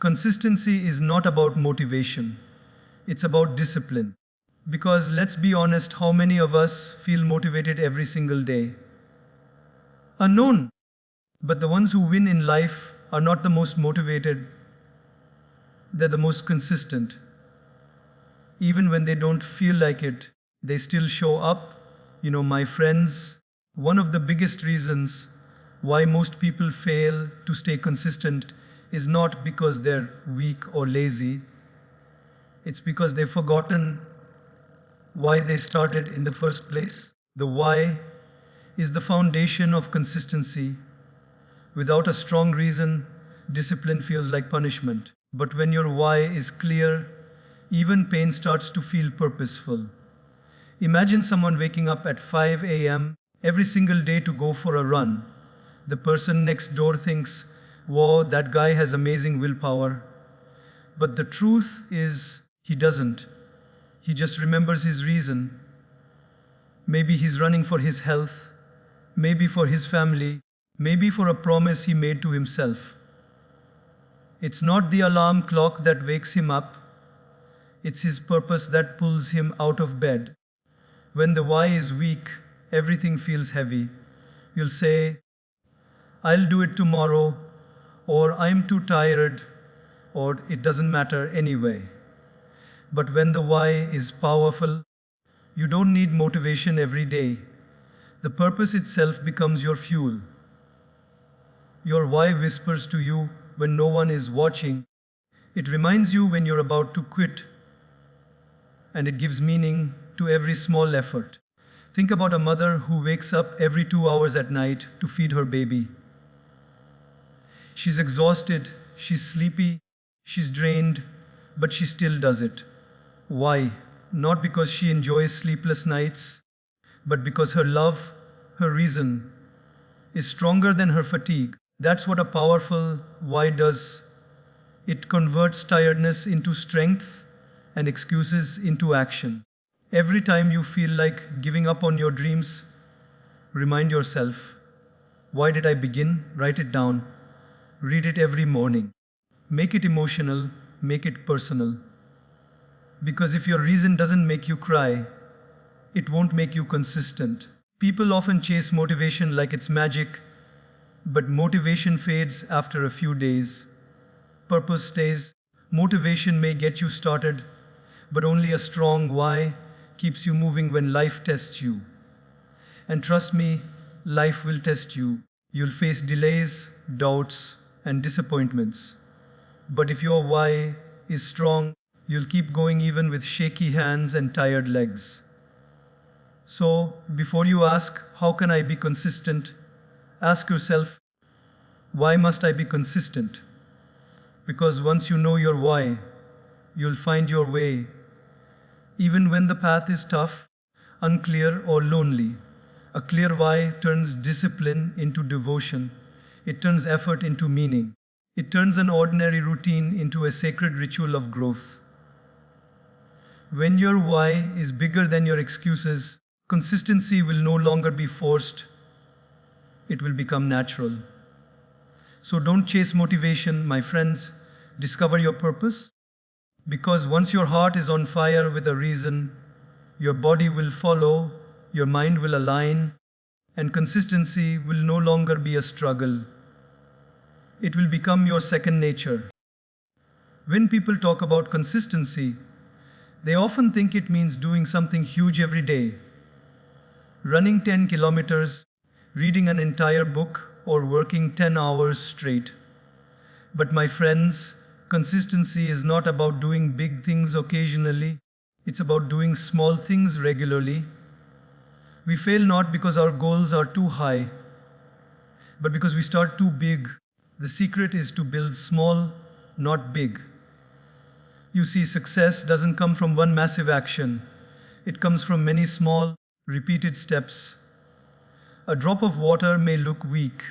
Consistency is not about motivation, it's about discipline. Because let's be honest, how many of us feel motivated every single day? Unknown. But the ones who win in life are not the most motivated, they're the most consistent. Even when they don't feel like it, they still show up. My friends, one of the biggest reasons why most people fail to stay consistent is not because they're weak or lazy, it's because they've forgotten why they started in the first place. The why is the foundation of consistency. Without a strong reason, discipline feels like punishment. But when your why is clear, even pain starts to feel purposeful. Imagine someone waking up at 5 a.m. every single day to go for a run. The person next door thinks, "Wow, that guy has amazing willpower." But the truth is, he doesn't. He just remembers his reason. Maybe he's running for his health, maybe for his family, maybe for a promise he made to himself. It's not the alarm clock that wakes him up, it's his purpose that pulls him out of bed. When the why is weak, everything feels heavy. You'll say, "I'll do it tomorrow," or "I'm too tired," or "it doesn't matter anyway." But when the why is powerful, you don't need motivation every day. The purpose itself becomes your fuel. Your why whispers to you when no one is watching. It reminds you when you're about to quit. And it gives meaning to every small effort. Think about a mother who wakes up every 2 hours at night to feed her baby. She's exhausted, she's sleepy, she's drained, but she still does it. Why? Not because she enjoys sleepless nights, but because her love, her reason, is stronger than her fatigue. That's what a powerful why does. It converts tiredness into strength and excuses into action. Every time you feel like giving up on your dreams, remind yourself, why did I begin? Write it down. Read it every morning. Make it emotional, make it personal. Because if your reason doesn't make you cry, it won't make you consistent. People often chase motivation like it's magic, but motivation fades after a few days. Purpose stays. Motivation may get you started, but only a strong why keeps you moving when life tests you. And trust me, life will test you. You'll face delays, doubts, and disappointments. But if your why is strong, you'll keep going even with shaky hands and tired legs. So, before you ask, how can I be consistent? Ask yourself, why must I be consistent? Because once you know your why, you'll find your way. Even when the path is tough, unclear, or lonely, a clear why turns discipline into devotion. It turns effort into meaning. It turns an ordinary routine into a sacred ritual of growth. When your why is bigger than your excuses, consistency will no longer be forced. It will become natural. So don't chase motivation, my friends. Discover your purpose. Because once your heart is on fire with a reason, your body will follow, your mind will align, and consistency will no longer be a struggle. It will become your second nature. When people talk about consistency, they often think it means doing something huge every day. Running 10 kilometers, reading an entire book, or working 10 hours straight. But my friends, consistency is not about doing big things occasionally. It's about doing small things regularly. We fail not because our goals are too high, but because we start too big. The secret is to build small, not big. You see, success doesn't come from one massive action. It comes from many small, repeated steps. A drop of water may look weak,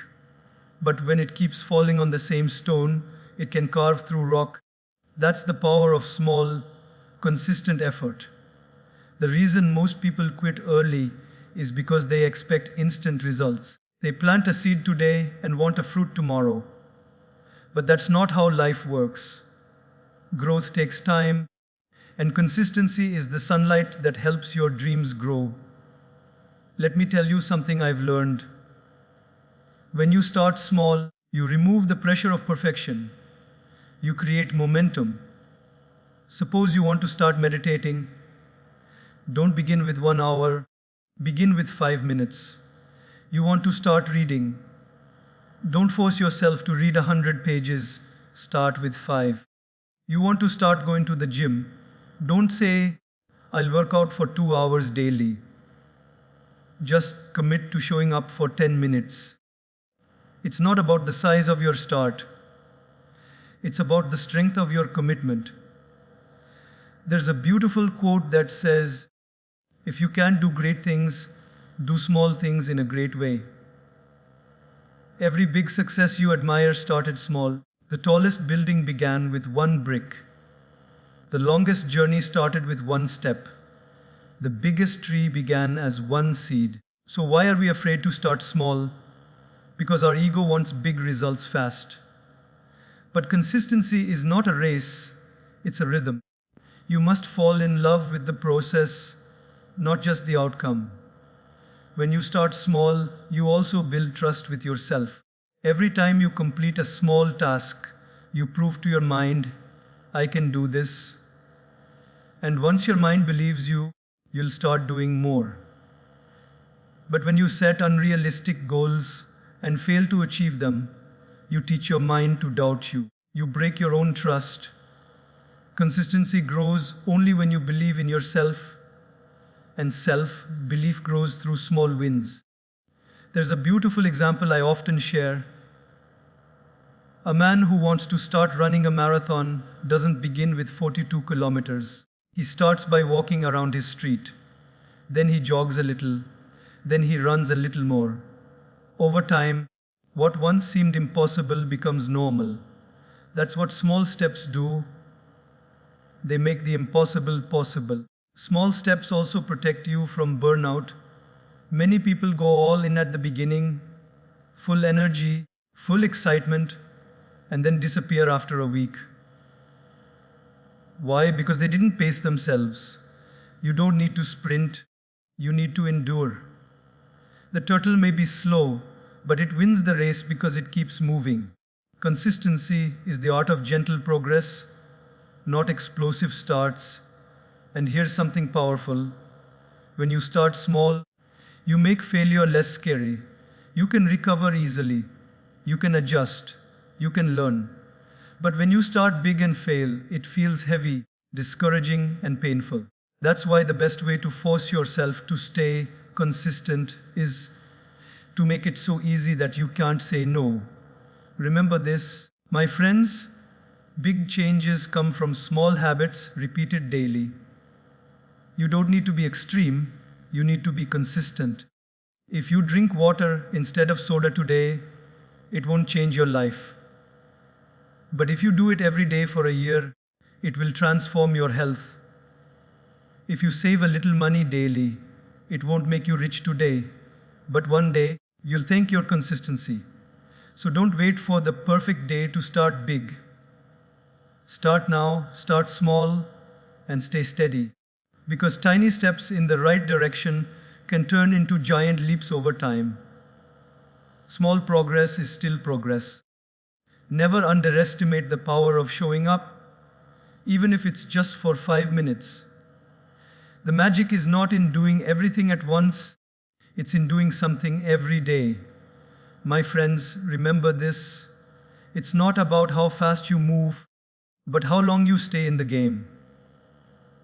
but when it keeps falling on the same stone, it can carve through rock. That's the power of small, consistent effort. The reason most people quit early is because they expect instant results. They plant a seed today and want a fruit tomorrow. But that's not how life works. Growth takes time, and consistency is the sunlight that helps your dreams grow. Let me tell you something I've learned. When you start small, you remove the pressure of perfection. You create momentum. Suppose you want to start meditating. Don't begin with 1 hour, begin with 5 minutes. You want to start reading. Don't force yourself to read 100 pages, start with 5. You want to start going to the gym. Don't say, I'll work out for 2 hours daily. Just commit to showing up for 10 minutes. It's not about the size of your start. It's about the strength of your commitment. There's a beautiful quote that says, if you can't do great things, do small things in a great way. Every big success you admire started small. The tallest building began with 1 brick. The longest journey started with 1 step. The biggest tree began as 1 seed. So why are we afraid to start small? Because our ego wants big results fast. But consistency is not a race, it's a rhythm. You must fall in love with the process, not just the outcome. When you start small, you also build trust with yourself. Every time you complete a small task, you prove to your mind, I can do this. And once your mind believes you, you'll start doing more. But when you set unrealistic goals and fail to achieve them, you teach your mind to doubt you. You break your own trust. Consistency grows only when you believe in yourself, and self-belief grows through small wins. There's a beautiful example I often share. A man who wants to start running a marathon doesn't begin with 42 kilometers. He starts by walking around his street. Then he jogs a little. Then he runs a little more. Over time, what once seemed impossible becomes normal. That's what small steps do. They make the impossible possible. Small steps also protect you from burnout. Many people go all in at the beginning, full energy, full excitement, and then disappear after a week. Why? Because they didn't pace themselves. You don't need to sprint, you need to endure. The turtle may be slow, but it wins the race because it keeps moving. Consistency is the art of gentle progress, not explosive starts. And here's something powerful. When you start small, you make failure less scary. You can recover easily. You can adjust. You can learn. But when you start big and fail, it feels heavy, discouraging, and painful. That's why the best way to force yourself to stay consistent is to make it so easy that you can't say no. Remember this, my friends, big changes come from small habits repeated daily. You don't need to be extreme, you need to be consistent. If you drink water instead of soda today, it won't change your life. But if you do it every day for a year, it will transform your health. If you save a little money daily, it won't make you rich today, but one day you'll thank your consistency. So don't wait for the perfect day to start big. Start now, start small, and stay steady. Because tiny steps in the right direction can turn into giant leaps over time. Small progress is still progress. Never underestimate the power of showing up, even if it's just for 5 minutes. The magic is not in doing everything at once, it's in doing something every day. My friends, remember this. It's not about how fast you move, but how long you stay in the game.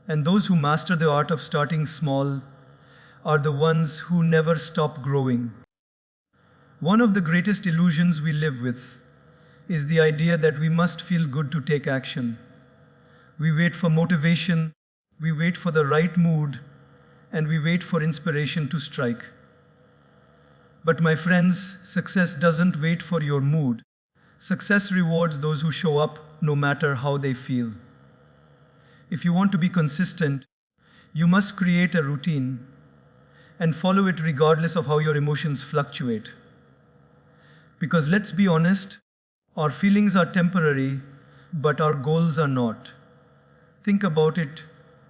And those who master the art of starting small are the ones who never stop growing. One of the greatest illusions we live with is the idea that we must feel good to take action. We wait for motivation, we wait for the right mood, and we wait for inspiration to strike. But my friends, success doesn't wait for your mood. Success rewards those who show up no matter how they feel. If you want to be consistent, you must create a routine and follow it regardless of how your emotions fluctuate. Because let's be honest, Our feelings are temporary, but our goals are not. Think about it.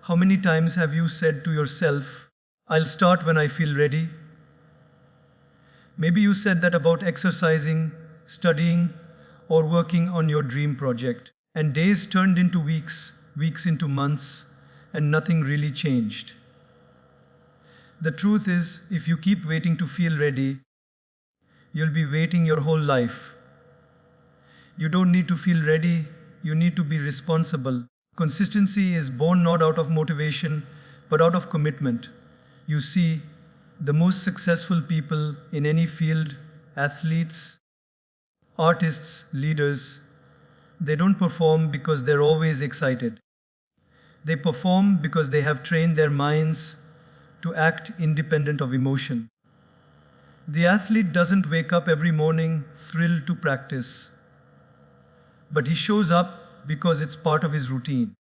How many times have you said to yourself, I'll start when I feel ready? Maybe you said that about exercising, studying, or working on your dream project. And days turned into weeks, weeks into months, and nothing really changed. The truth is, if you keep waiting to feel ready, you'll be waiting your whole life. You don't need to feel ready, you need to be responsible. Consistency is born not out of motivation, but out of commitment. You see, the most successful people in any field, athletes, artists, leaders, they don't perform because they're always excited. They perform because they have trained their minds to act independent of emotion. The athlete doesn't wake up every morning thrilled to practice, but he shows up because it's part of his routine.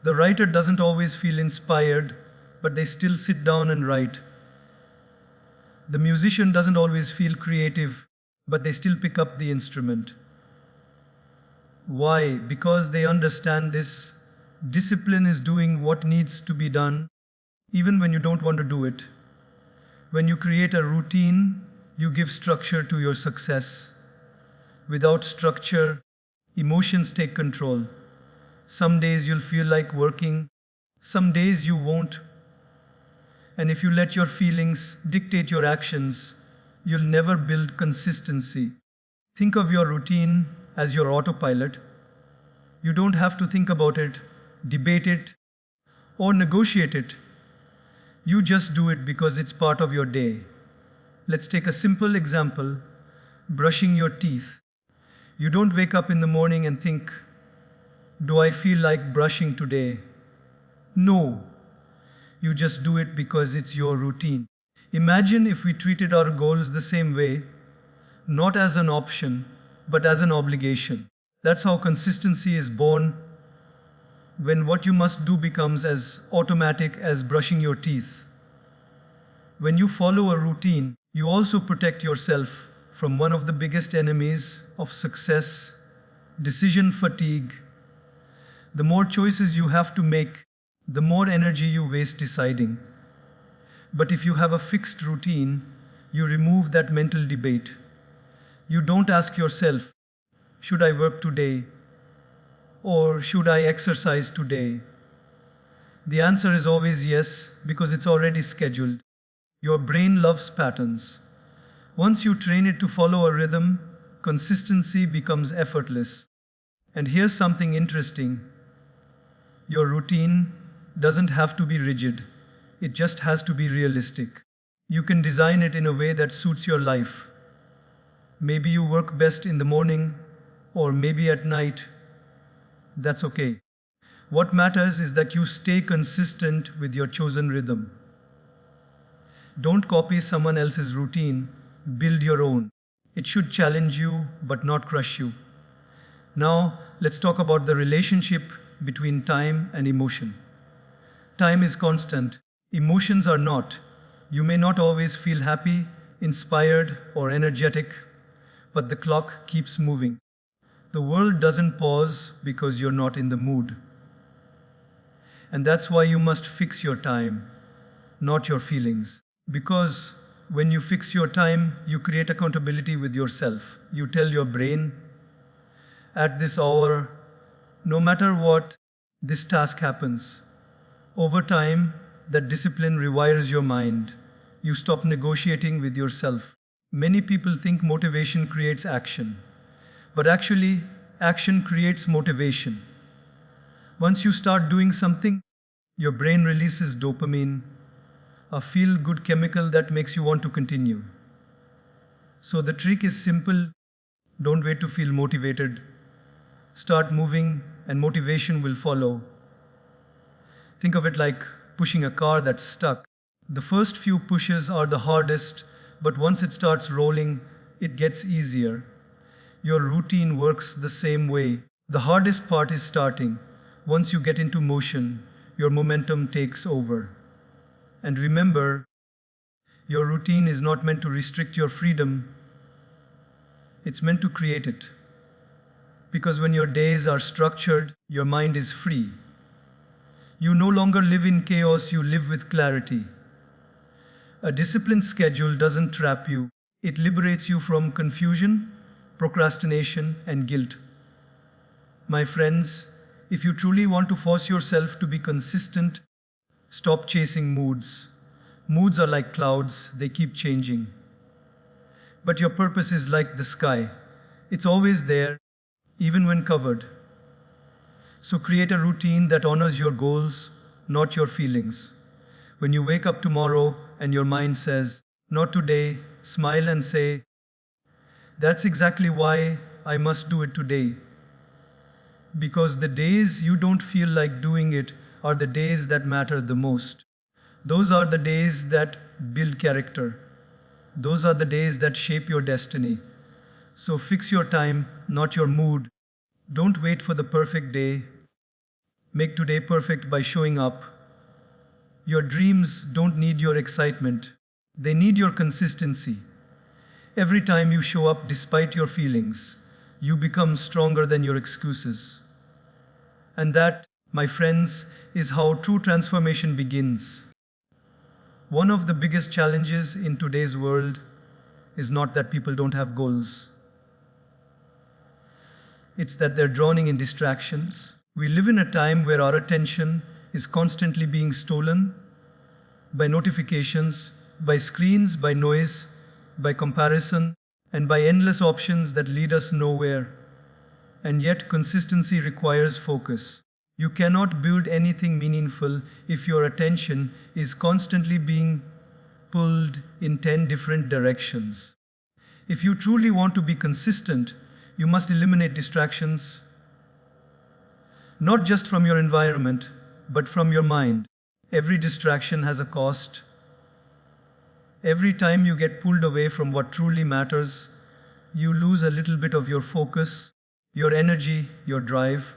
The writer doesn't always feel inspired, but they still sit down and write. The musician doesn't always feel creative, but they still pick up the instrument. Why? Because they understand this. Discipline is doing what needs to be done, even when you don't want to do it. When you create a routine, you give structure to your success. Without structure, emotions take control. Some days you'll feel like working, some days you won't. And if you let your feelings dictate your actions, you'll never build consistency. Think of your routine as your autopilot. You don't have to think about it, debate it, or negotiate it. You just do it because it's part of your day. Let's take a simple example, brushing your teeth. You don't wake up in the morning and think, do I feel like brushing today? No. You just do it because it's your routine. Imagine if we treated our goals the same way, not as an option, but as an obligation. That's how consistency is born, when what you must do becomes as automatic as brushing your teeth. When you follow a routine, you also protect yourself from one of the biggest enemies of success, decision fatigue. The more choices you have to make, the more energy you waste deciding. But if you have a fixed routine, you remove that mental debate. You don't ask yourself, should I work today? Or should I exercise today? The answer is always yes, because it's already scheduled. Your brain loves patterns. Once you train it to follow a rhythm, consistency becomes effortless. And here's something interesting. Your routine doesn't have to be rigid. It just has to be realistic. You can design it in a way that suits your life. Maybe you work best in the morning, or maybe at night. That's okay. What matters is that you stay consistent with your chosen rhythm. Don't copy someone else's routine, build your own. It should challenge you, but not crush you. Now, let's talk about the relationship between time and emotion. Time is constant, emotions are not. You may not always feel happy, inspired, or energetic, but the clock keeps moving. The world doesn't pause because you're not in the mood. And that's why you must fix your time, not your feelings. Because when you fix your time, you create accountability with yourself. You tell your brain, at this hour, no matter what, this task happens. Over time, that discipline rewires your mind. You stop negotiating with yourself. Many people think motivation creates action. But actually, action creates motivation. Once you start doing something, your brain releases dopamine, a feel-good chemical that makes you want to continue. So the trick is simple. Don't wait to feel motivated. Start moving and motivation will follow. Think of it like pushing a car that's stuck. The first few pushes are the hardest, but once it starts rolling, it gets easier. Your routine works the same way. The hardest part is starting. Once you get into motion, your momentum takes over. And remember, your routine is not meant to restrict your freedom. It's meant to create it. Because when your days are structured, your mind is free. You no longer live in chaos, you live with clarity. A disciplined schedule doesn't trap you, it liberates you from confusion, procrastination, and guilt. My friends, if you truly want to force yourself to be consistent, stop chasing moods. Moods are like clouds, they keep changing. But your purpose is like the sky. It's always there, even when covered. So create a routine that honors your goals, not your feelings. When you wake up tomorrow and your mind says, "Not today," smile and say, "That's exactly why I must do it today." Because the days you don't feel like doing it are the days that matter the most. Those are the days that build character. Those are the days that shape your destiny. So fix your time, not your mood. Don't wait for the perfect day. Make today perfect by showing up. Your dreams don't need your excitement. They need your consistency. Every time you show up despite your feelings, you become stronger than your excuses. And that, my friends, is how true transformation begins. One of the biggest challenges in today's world is not that people don't have goals. It's that they're drowning in distractions. We live in a time where our attention is constantly being stolen by notifications, by screens, by noise, by comparison, and by endless options that lead us nowhere. And yet, consistency requires focus. You cannot build anything meaningful if your attention is constantly being pulled in 10 different directions. If you truly want to be consistent, you must eliminate distractions, not just from your environment, but from your mind. Every distraction has a cost. Every time you get pulled away from what truly matters, you lose a little bit of your focus, your energy, your drive.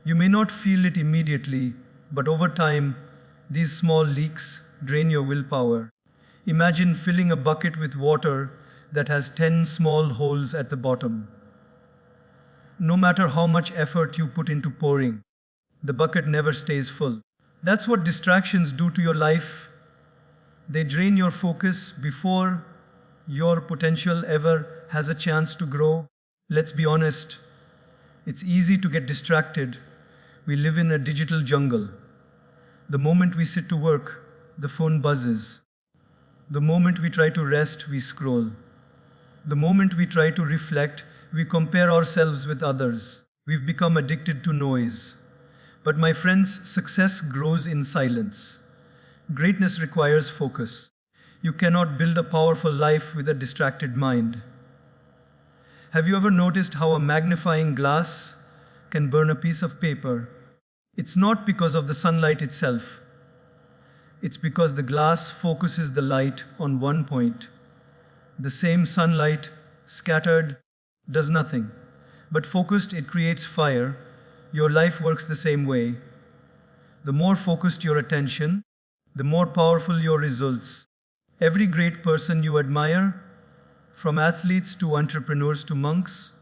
You may not feel it immediately, but over time, these small leaks drain your willpower. Imagine filling a bucket with water that has 10 small holes at the bottom. No matter how much effort you put into pouring, the bucket never stays full. That's what distractions do to your life. They drain your focus before your potential ever has a chance to grow. Let's be honest, it's easy to get distracted. We live in a digital jungle. The moment we sit to work, the phone buzzes. The moment we try to rest, we scroll. The moment we try to reflect, we compare ourselves with others. We've become addicted to noise. But my friends, success grows in silence. Greatness requires focus. You cannot build a powerful life with a distracted mind. Have you ever noticed how a magnifying glass can burn a piece of paper? It's not because of the sunlight itself. It's because the glass focuses the light on one point. The same sunlight, scattered, does nothing. But focused, it creates fire. Your life works the same way. The more focused your attention, the more powerful your results. Every great person you admire, from athletes to entrepreneurs to monks,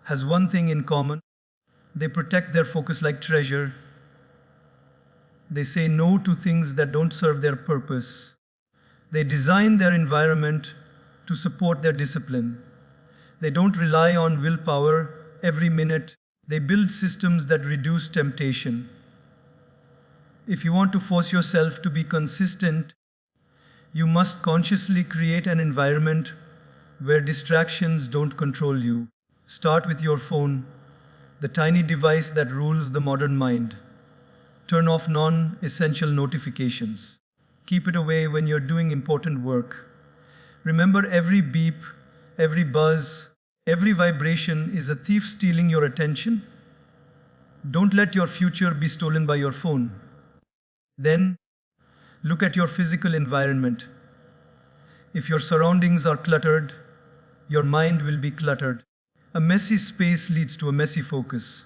has one thing in common. They protect their focus like treasure. They say no to things that don't serve their purpose. They design their environment to support their discipline. They don't rely on willpower every minute. They build systems that reduce temptation. If you want to force yourself to be consistent, you must consciously create an environment where distractions don't control you. Start with your phone, the tiny device that rules the modern mind. Turn off non-essential notifications. Keep it away when you're doing important work. Remember, every beep, every buzz, every vibration is a thief stealing your attention. Don't let your future be stolen by your phone. Then, look at your physical environment. If your surroundings are cluttered, your mind will be cluttered. A messy space leads to a messy focus.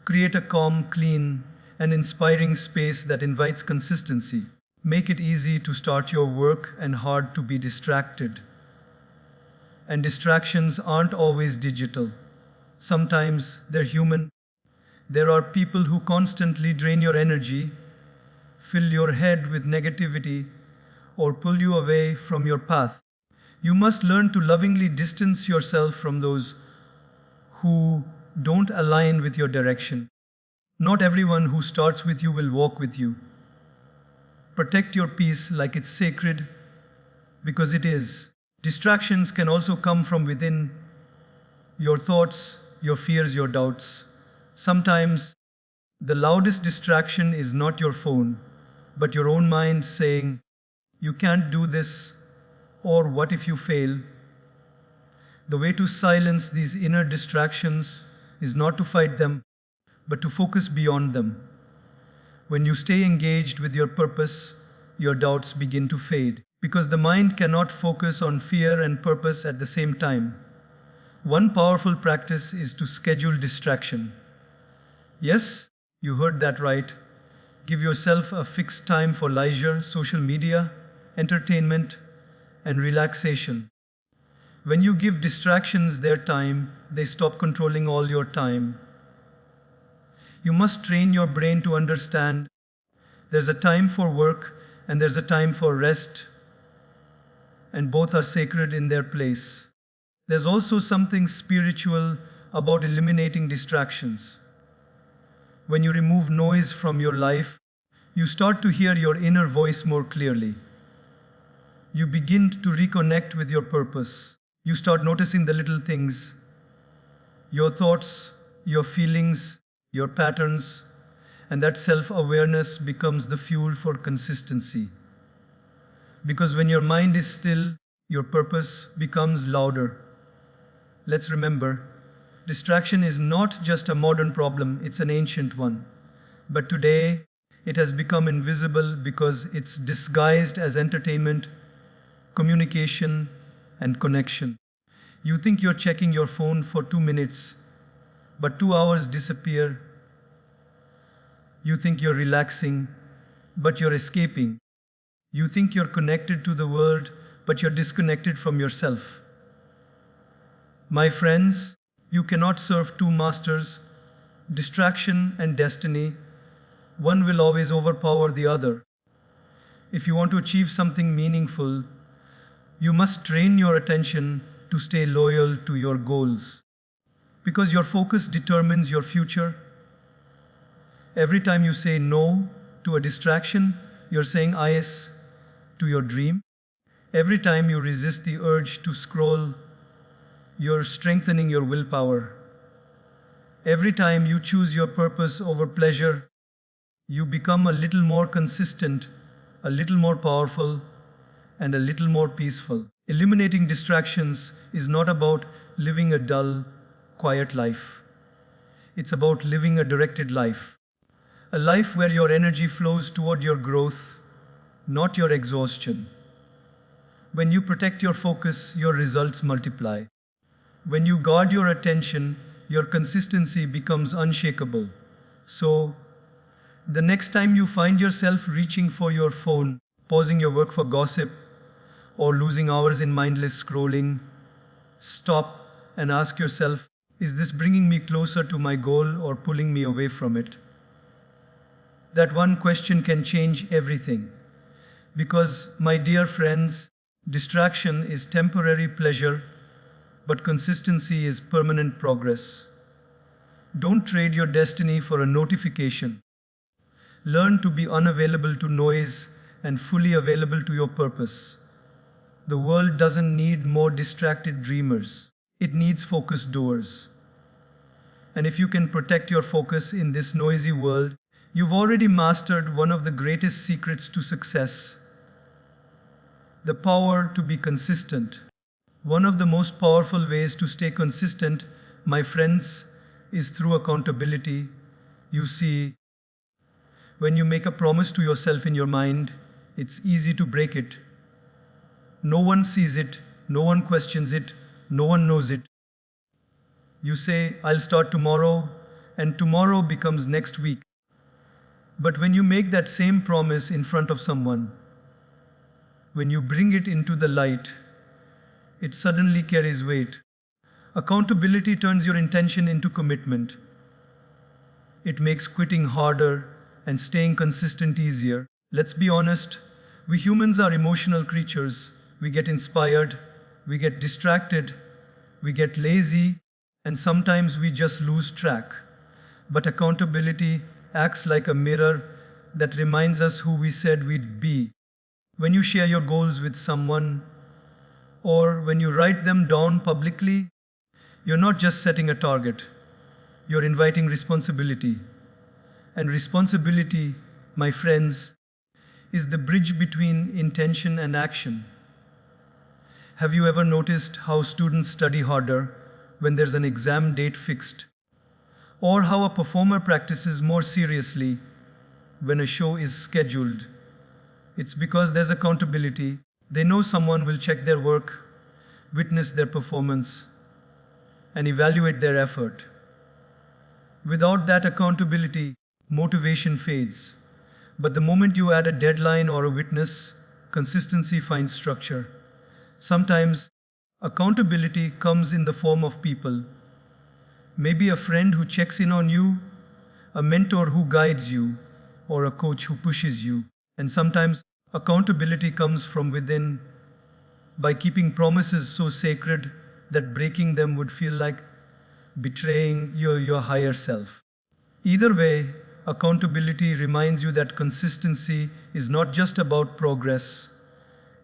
Create a calm, clean, and inspiring space that invites consistency. Make it easy to start your work and hard to be distracted. And distractions aren't always digital. Sometimes they're human. There are people who constantly drain your energy, fill your head with negativity, or pull you away from your path. You must learn to lovingly distance yourself from those who don't align with your direction. Not everyone who starts with you will walk with you. Protect your peace like it's sacred, because it is. Distractions can also come from within: your thoughts, your fears, your doubts. Sometimes the loudest distraction is not your phone, but your own mind saying, "You can't do this," or "What if you fail?" The way to silence these inner distractions is not to fight them, but to focus beyond them. When you stay engaged with your purpose, your doubts begin to fade, because the mind cannot focus on fear and purpose at the same time. One powerful practice is to schedule distraction. Yes, you heard that right. Give yourself a fixed time for leisure, social media, entertainment, and relaxation. When you give distractions their time, they stop controlling all your time. You must train your brain to understand there's a time for work and there's a time for rest, and both are sacred in their place. There's also something spiritual about eliminating distractions. When you remove noise from your life, you start to hear your inner voice more clearly. You begin to reconnect with your purpose. You start noticing the little things, your thoughts, your feelings, your patterns, and that self-awareness becomes the fuel for consistency. Because when your mind is still, your purpose becomes louder. Let's remember, distraction is not just a modern problem, it's an ancient one. But today, it has become invisible because it's disguised as entertainment, communication, and connection. You think you're checking your phone for 2 minutes, but 2 hours disappear. You think you're relaxing, but you're escaping. You think you're connected to the world, but you're disconnected from yourself. My friends, you cannot serve two masters, distraction and destiny. One will always overpower the other. If you want to achieve something meaningful, you must train your attention to stay loyal to your goals. Because your focus determines your future. Every time you say no to a distraction, you're saying yes to your dream. Every time you resist the urge to scroll, you're strengthening your willpower. Every time you choose your purpose over pleasure, you become a little more consistent, a little more powerful, and a little more peaceful. Eliminating distractions is not about living a dull, quiet life. It's about living a directed life. A life where your energy flows toward your growth, not your exhaustion. When you protect your focus, your results multiply. When you guard your attention, your consistency becomes unshakable. So, the next time you find yourself reaching for your phone, pausing your work for gossip, or losing hours in mindless scrolling, stop and ask yourself, is this bringing me closer to my goal or pulling me away from it? That one question can change everything. Because, my dear friends, distraction is temporary pleasure, but consistency is permanent progress. Don't trade your destiny for a notification. Learn to be unavailable to noise and fully available to your purpose. The world doesn't need more distracted dreamers. It needs focused doers. And if you can protect your focus in this noisy world, you've already mastered one of the greatest secrets to success: the power to be consistent. One of the most powerful ways to stay consistent, my friends, is through accountability. You see, when you make a promise to yourself in your mind, it's easy to break it. No one sees it, no one questions it, no one knows it. You say, I'll start tomorrow, and tomorrow becomes next week. But when you make that same promise in front of someone, when you bring it into the light, it suddenly carries weight. Accountability turns your intention into commitment. It makes quitting harder and staying consistent easier. Let's be honest, we humans are emotional creatures. We get inspired, we get distracted, we get lazy, and sometimes we just lose track. But accountability acts like a mirror that reminds us who we said we'd be. When you share your goals with someone, or when you write them down publicly, you're not just setting a target, you're inviting responsibility. And responsibility, my friends, is the bridge between intention and action. Have you ever noticed how students study harder when there's an exam date fixed? Or how a performer practices more seriously when a show is scheduled? It's because there's accountability. They know someone will check their work, witness their performance, and evaluate their effort. Without that accountability, motivation fades. But the moment you add a deadline or a witness, consistency finds structure. Sometimes, accountability comes in the form of people. Maybe a friend who checks in on you, a mentor who guides you, or a coach who pushes you. And sometimes, accountability comes from within, by keeping promises so sacred that breaking them would feel like betraying your higher self. Either way, accountability reminds you that consistency is not just about progress,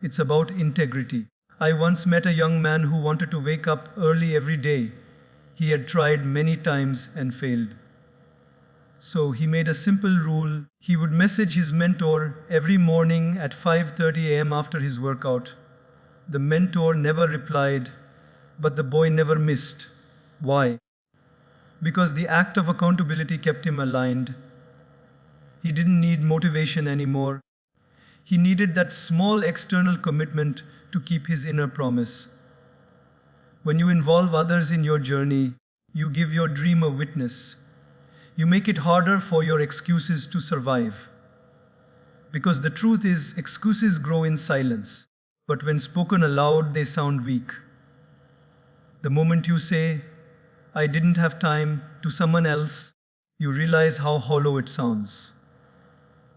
it's about integrity. I once met a young man who wanted to wake up early every day. He had tried many times and failed. So he made a simple rule. He would message his mentor every morning at 5:30 a.m. after his workout. The mentor never replied, but the boy never missed. Why? Because the act of accountability kept him aligned. He didn't need motivation anymore. He needed that small external commitment to keep his inner promise. When you involve others in your journey, you give your dream a witness. You make it harder for your excuses to survive. Because the truth is, excuses grow in silence, but when spoken aloud, they sound weak. The moment you say, "I didn't have time," to someone else, you realize how hollow it sounds.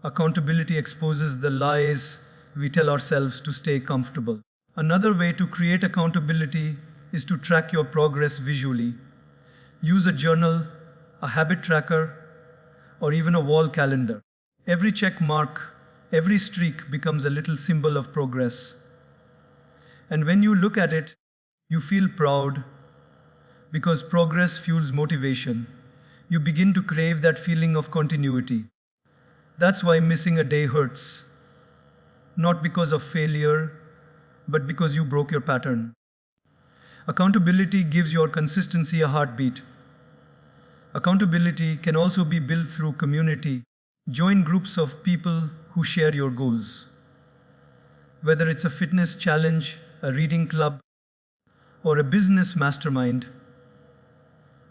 Accountability exposes the lies we tell ourselves to stay comfortable. Another way to create accountability is to track your progress visually. Use a journal, a habit tracker, or even a wall calendar. Every check mark, every streak becomes a little symbol of progress. And when you look at it, you feel proud because progress fuels motivation. You begin to crave that feeling of continuity. That's why missing a day hurts. Not because of failure, but because you broke your pattern. Accountability gives your consistency a heartbeat. Accountability can also be built through community. Join groups of people who share your goals. Whether it's a fitness challenge, a reading club, or a business mastermind,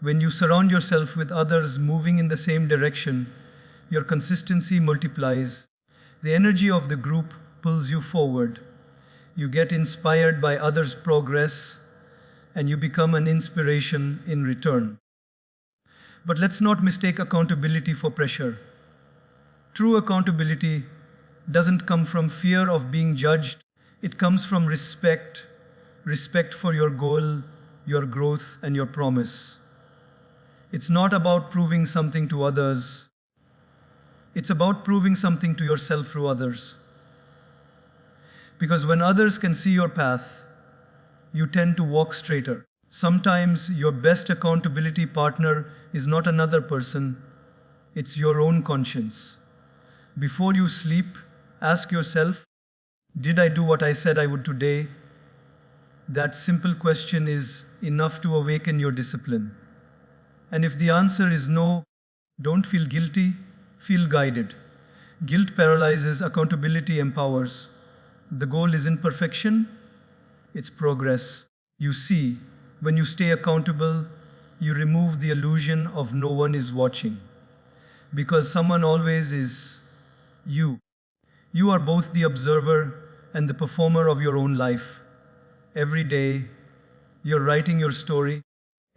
when you surround yourself with others moving in the same direction, your consistency multiplies. The energy of the group pulls you forward. You get inspired by others' progress, and you become an inspiration in return. But let's not mistake accountability for pressure. True accountability doesn't come from fear of being judged. It comes from respect, respect for your goal, your growth, and your promise. It's not about proving something to others. It's about proving something to yourself through others. Because when others can see your path, you tend to walk straighter. Sometimes your best accountability partner is not another person, it's your own conscience. Before you sleep, ask yourself, did I do what I said I would today? That simple question is enough to awaken your discipline. And if the answer is no, don't feel guilty, feel guided. Guilt paralyzes, accountability empowers. The goal isn't perfection, it's progress. You see, when you stay accountable, you remove the illusion of no one is watching. Because someone always is. You. You are both the observer and the performer of your own life. Every day, you're writing your story,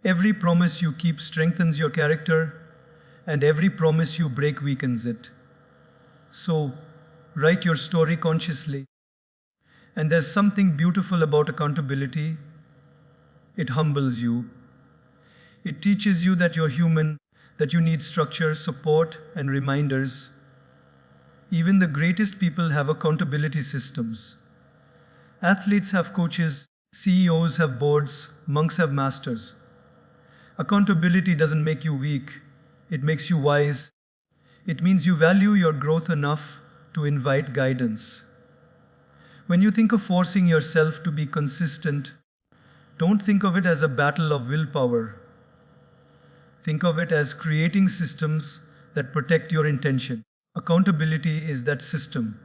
Every promise you keep strengthens your character, and every promise you break weakens it. So, write your story consciously. And there's something beautiful about accountability. It humbles you. It teaches you that you're human, that you need structure, support, and reminders. Even the greatest people have accountability systems. Athletes have coaches, CEOs have boards, monks have masters. Accountability doesn't make you weak, it makes you wise. It means you value your growth enough to invite guidance. When you think of forcing yourself to be consistent, don't think of it as a battle of willpower. Think of it as creating systems that protect your intention. Accountability is that system.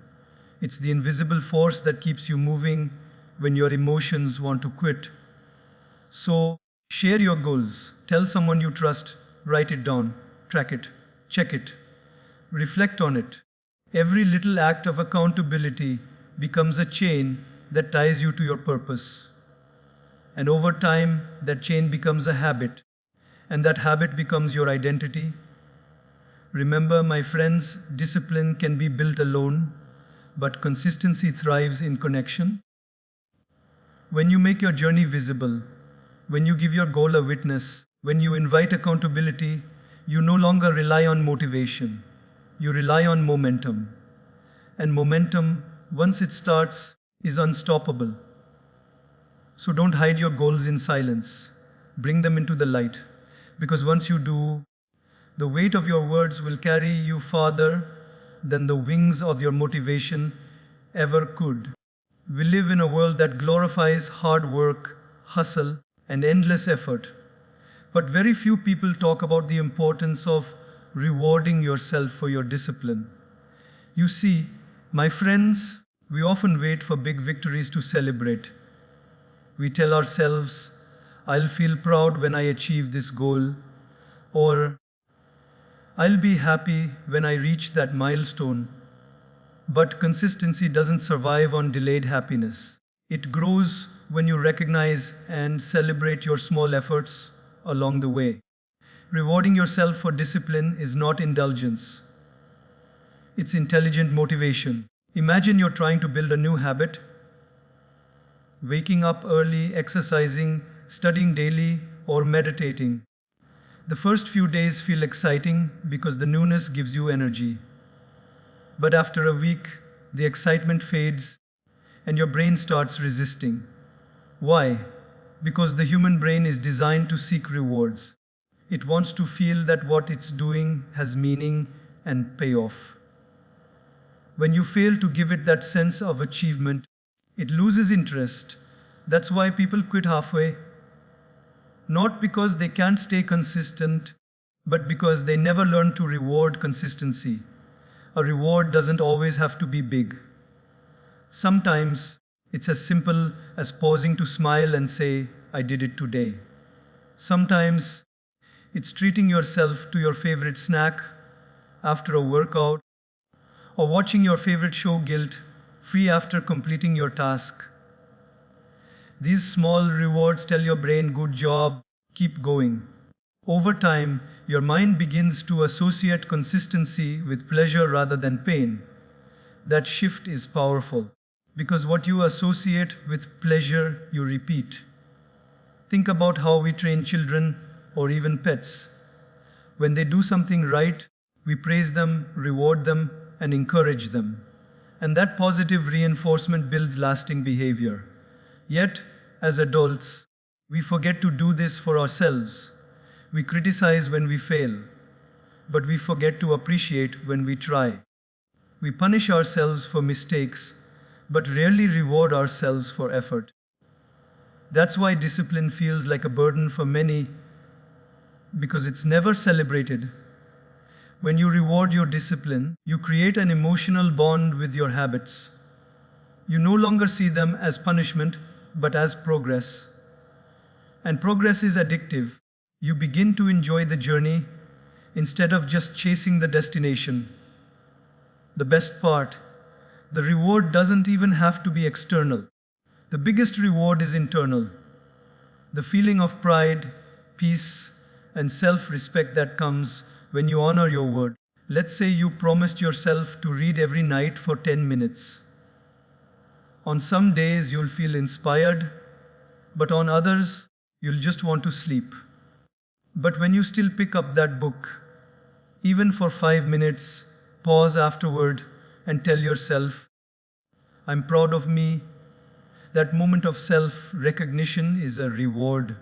It's the invisible force that keeps you moving when your emotions want to quit. So, share your goals. Tell someone you trust. Write it down. Track it. Check it. Reflect on it. Every little act of accountability becomes a chain that ties you to your purpose. And over time, that chain becomes a habit. And that habit becomes your identity. Remember, my friends, discipline can be built alone, but consistency thrives in connection. When you make your journey visible, when you give your goal a witness, when you invite accountability, you no longer rely on motivation. You rely on momentum. And momentum, once it starts, is unstoppable. So don't hide your goals in silence. Bring them into the light. Because once you do, the weight of your words will carry you farther than the wings of your motivation ever could. We live in a world that glorifies hard work, hustle, and endless effort. But very few people talk about the importance of rewarding yourself for your discipline. You see, my friends, we often wait for big victories to celebrate. We tell ourselves, I'll feel proud when I achieve this goal, or I'll be happy when I reach that milestone. But consistency doesn't survive on delayed happiness. It grows when you recognize and celebrate your small efforts along the way. Rewarding yourself for discipline is not indulgence. It's intelligent motivation. Imagine you're trying to build a new habit. Waking up early, exercising, studying daily, or meditating. The first few days feel exciting because the newness gives you energy. But after a week, the excitement fades and your brain starts resisting. Why? Because the human brain is designed to seek rewards. It wants to feel that what it's doing has meaning and payoff. When you fail to give it that sense of achievement, it loses interest. That's why people quit halfway. Not because they can't stay consistent, but because they never learn to reward consistency. A reward doesn't always have to be big. Sometimes it's as simple as pausing to smile and say, I did it today. Sometimes it's treating yourself to your favorite snack after a workout, or watching your favorite show guilt-free after completing your task. These small rewards tell your brain, good job, keep going. Over time, your mind begins to associate consistency with pleasure rather than pain. That shift is powerful, because what you associate with pleasure, you repeat. Think about how we train children or even pets. When they do something right, we praise them, reward them, and encourage them. And that positive reinforcement builds lasting behavior. Yet, as adults, we forget to do this for ourselves. We criticize when we fail, but we forget to appreciate when we try. We punish ourselves for mistakes, but rarely reward ourselves for effort. That's why discipline feels like a burden for many, because it's never celebrated. When you reward your discipline, you create an emotional bond with your habits. You no longer see them as punishment, but as progress. And progress is addictive. You begin to enjoy the journey instead of just chasing the destination. The best part, the reward doesn't even have to be external. The biggest reward is internal. The feeling of pride, peace, and self-respect that comes when you honor your word. Let's say you promised yourself to read every night for 10 minutes. On some days you'll feel inspired, but on others you'll just want to sleep. But when you still pick up that book, even for 5 minutes, pause afterward and tell yourself, I'm proud of me. That moment of self-recognition is a reward.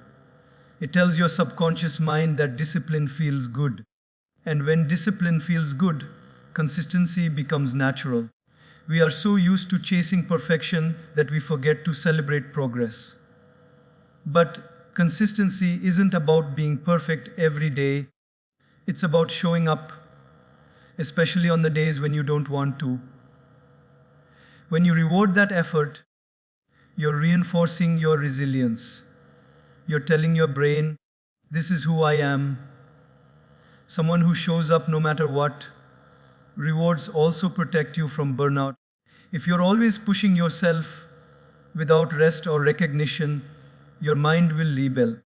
It tells your subconscious mind that discipline feels good. And when discipline feels good, consistency becomes natural. We are so used to chasing perfection that we forget to celebrate progress. But consistency isn't about being perfect every day. It's about showing up, especially on the days when you don't want to. When you reward that effort, you're reinforcing your resilience. You're telling your brain, this is who I am. Someone who shows up no matter what. Rewards also protect you from burnout. If you're always pushing yourself without rest or recognition, your mind will rebel.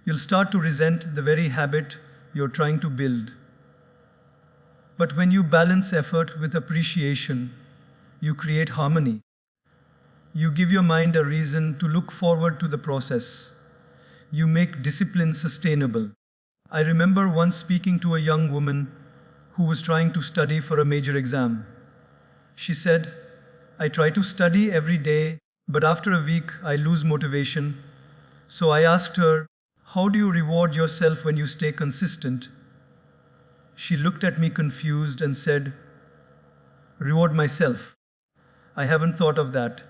You'll start to resent the very habit you're trying to build. But when you balance effort with appreciation, you create harmony. You give your mind a reason to look forward to the process. You make discipline sustainable. I remember once speaking to a young woman who was trying to study for a major exam. She said, I try to study every day, but after a week I lose motivation. So I asked her, how do you reward yourself when you stay consistent? She looked at me confused and said, reward myself. I haven't thought of that.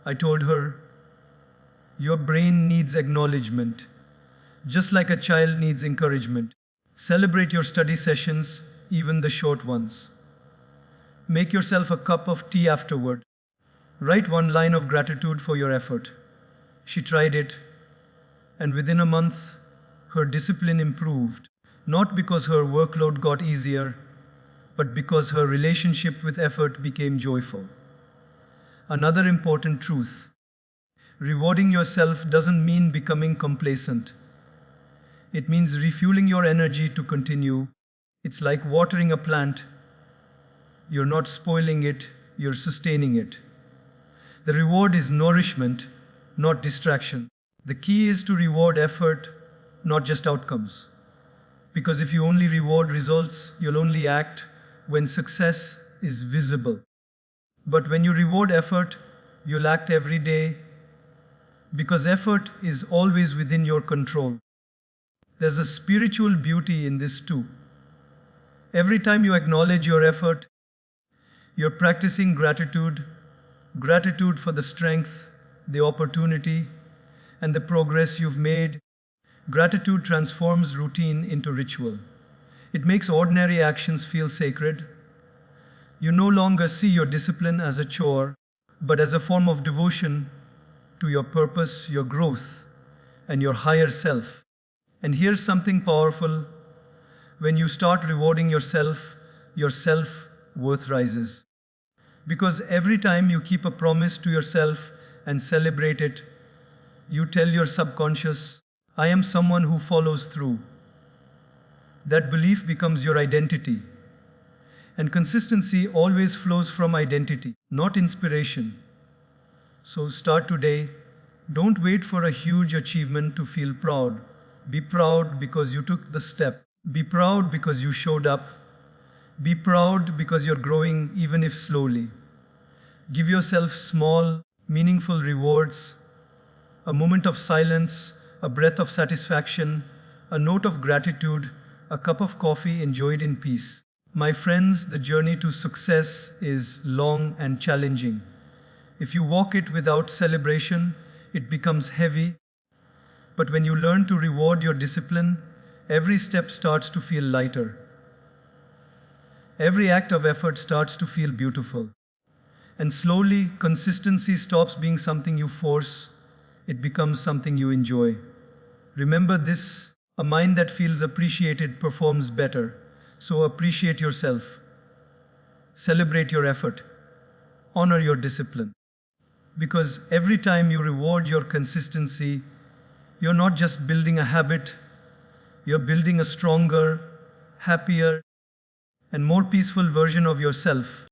I told her, your brain needs acknowledgement, just like a child needs encouragement. Celebrate your study sessions, even the short ones. Make yourself a cup of tea afterward. Write one line of gratitude for your effort. She tried it, and within a month, her discipline improved, not because her workload got easier, but because her relationship with effort became joyful. Another important truth. Rewarding yourself doesn't mean becoming complacent. It means refueling your energy to continue. It's like watering a plant. You're not spoiling it, you're sustaining it. The reward is nourishment, not distraction. The key is to reward effort, not just outcomes. Because if you only reward results, you'll only act when success is visible. But when you reward effort, you'll act every day, because effort is always within your control. There's a spiritual beauty in this too. Every time you acknowledge your effort, you're practicing gratitude, gratitude for the strength, the opportunity, and the progress you've made. Gratitude transforms routine into ritual. It makes ordinary actions feel sacred. You no longer see your discipline as a chore, but as a form of devotion to your purpose, your growth, and your higher self. And here's something powerful. When you start rewarding yourself, your self-worth rises. Because every time you keep a promise to yourself and celebrate it, you tell your subconscious, I am someone who follows through. That belief becomes your identity. And consistency always flows from identity, not inspiration. So start today. Don't wait for a huge achievement to feel proud. Be proud because you took the step. Be proud because you showed up. Be proud because you're growing, even if slowly. Give yourself small, meaningful rewards. A moment of silence, a breath of satisfaction, a note of gratitude, a cup of coffee enjoyed in peace. My friends, the journey to success is long and challenging. If you walk it without celebration, it becomes heavy. But when you learn to reward your discipline, every step starts to feel lighter. Every act of effort starts to feel beautiful. And slowly, consistency stops being something you force. It becomes something you enjoy. Remember this, a mind that feels appreciated performs better. So appreciate yourself. Celebrate your effort. Honor your discipline. Because every time you reward your consistency, you're not just building a habit, you're building a stronger, happier, and more peaceful version of yourself.